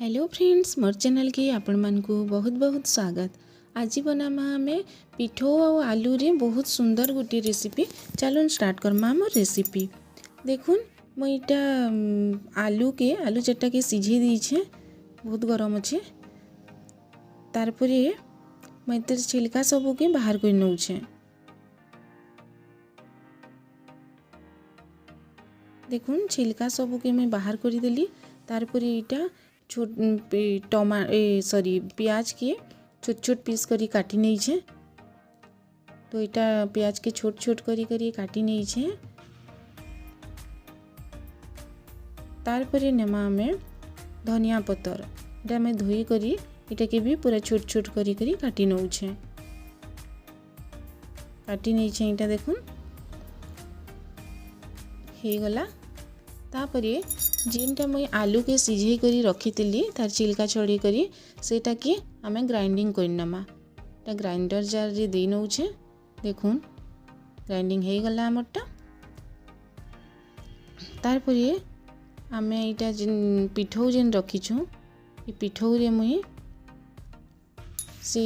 Hello friends, मोर channel के आपण मानकु बहुत बहुत स्वागत। आज बनामा हमें पिठो और आलू रे बहुत सुंदर गोटे रेसिपी। चलो स्टार्ट करमा मोर रेसिपी। देखुन मुई इटा आलू चट्टा के सिझे दीछे, बहुत गरम अच्छे। तारपरे मैं तर छिलका सबू के बाहर कर नौछे। देखुन छिलका सबू के मैं बाहर कर देली। तारपरे इटा प्याज के छोट छोट पीस करी काटी नहीं छे। तो इटा प्याज के छोट छोट करी काटी नहीं छे। तारपरे नेमा हमें धनिया पतर इटा में धोई करी इटा के भी पूरा छोट छोट करी काटी नौ छे। काटी नहीं छे इटा देखुन हे गला। तापरे जेनटा मुई आलू के सिझे करी रखी तार छिलका छड़ी करी सेटा के आमे ग्राइंडिंग करनमा। ता ग्राइंडर जार रे दे नौछे। देखुन ग्राइंडिंग हे गला हमरटा। तारपरे आमे इटा जेन पिठौ जेन रखीछु ए पिठौ रे मुई से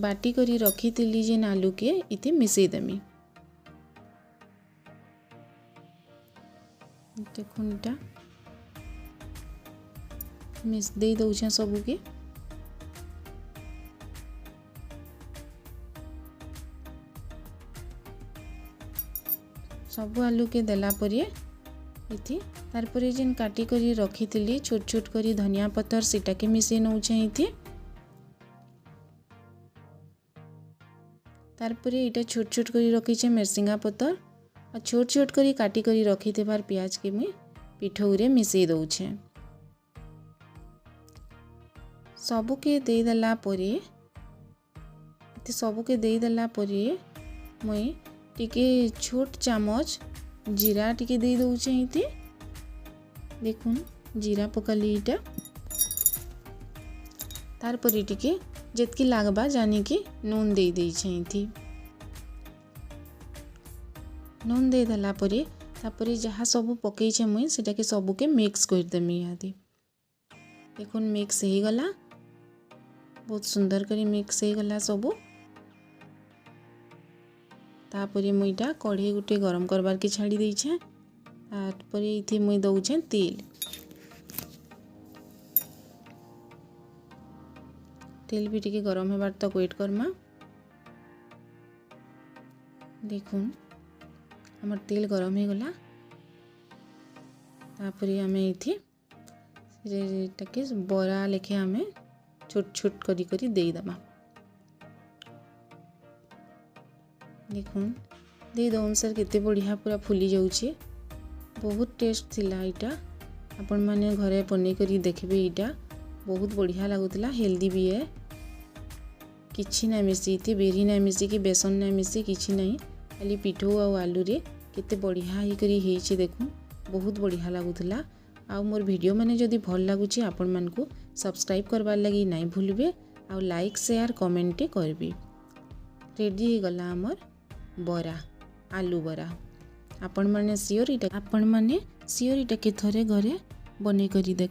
बाटी करी रखी जेन आलू के इते मिसई देमी। देखुन इटा मिस दे दौछे सबू के। सबू आलू के देला परे इथि तारपरे जेन काटी करी रखी छोट छोट करी धनिया पत्तर सीटा के मिसे नौछे इथि। तारपरे इटा छोट छोट करी रखी छे मिर्सिंगा पत्तर और छोट छोट करी काटी करी रखी बार प्याज के मैं पिठौ रे मिसई दौछे। सबू के दे देला परे मुई टिके छोट चामच जीरा टिके दे दौछे इते। देखुन जीरा पकाली इटा। तारपरे टिके जेतकी लागबा जानी कि नून दे देछे इथि। नून दे देला परे तापरे जहाँ सबू पकईछे मुई सेटा के सबू के मिक्स कर देमी यादी। देखुन मिक्स हे गला, बहुत सुंदर करी मिक्स हे गला सबू। तापरे मुईटा कढ़ई गुटे गरम करबार के छाड़ी देछे। तापरे इथि मुई दौछे तेल। तेल भी टिके गरम हेबार तक वेट करमा। देखुन हमर तेल गरम हे गला। तापरे आमे इथि टाके बरा लेखे आमे छोट छोट करी दे दमा। देखुन दे दउन सर केते बढ़िया पूरा फुली जाउछे। बहुत टेस्ट थिला इटा। आपण माने घरे बनै करी देखबे। इटा बहुत बढ़िया लागुतला, हेल्दी भी है। किछि ना मिसी इते बेरी ना मिसी कि बेसन ना मिसी किछि नहीं, खाली पिठो आ आलू रे केते बढ़िया ही करी हेइछे। देखुन बहुत बढ़िया लागुतला। आ मोर वीडियो माने जदि भल लागुछि आपण मानकु सब्सक्राइब करबार लगी नहीं भूलबे। आ लाइक शेयर कमेंट करबे। रेडी हे गला हमर बरा, आलू बरा। आपण माने सियोर इटा के थरे घरे बनै करी देख।